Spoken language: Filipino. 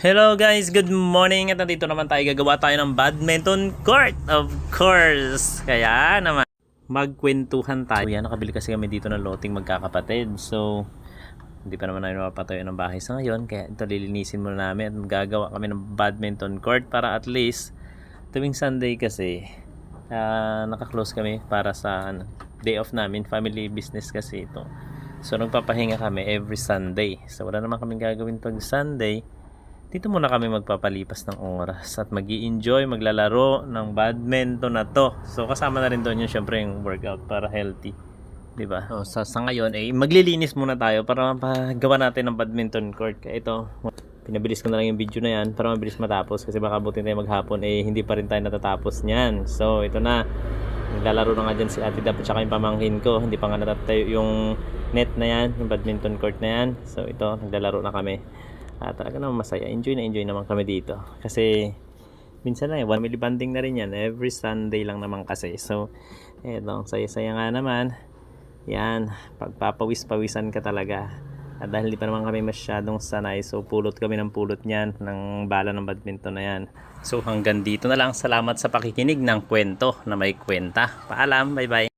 Hello guys, good morning. At nandito naman tayo, gagawa tayo ng badminton court, of course. Kaya naman, magkwentuhan tayo. Yan, nakabili kasi kami dito ng loting magkakapatid. So, hindi pa naman namin mapatayo ng bahay sa ngayon. Kaya ito lilinisin muna namin at gagawa kami ng badminton court para at least tuwing Sunday kasi naka-close kami para sa day off namin. Family business kasi ito. So, nagpapahinga kami every Sunday. So, wala naman kaming gagawin pag Sunday. Dito muna kami magpapalipas ng oras at mag-i-enjoy, maglalaro ng badminton na to. So kasama na rin doon yung syempre yung workout para healthy, 'di ba? So, sa ngayon maglilinis muna tayo para mapagawa natin ng badminton court. Kaya ito, pinabilis ko na lang yung video na yan para mabilis matapos kasi baka butin tayo maghapon hindi pa rin tayo natatapos niyan. So ito na, naglalaro na nga dyan si Ate Dap at saka yung pamangkin ko. Hindi pa nga natatayo yung net na yan, yung badminton court na yan. So ito, naglalaro na kami. Talaga naman masaya. Enjoy naman kami dito. Kasi minsan lang family bonding na rin yan. Every Sunday lang naman kasi. So, eto, saya-saya nga naman. Yan, pagpapawis-pawisan ka talaga. At dahil di pa naman kami masyadong sanay, so pulot kami ng pulot niyan, ng bala ng badminton na yan. So hanggang dito na lang. Salamat sa pakikinig ng kwento na may kwenta. Paalam, bye-bye.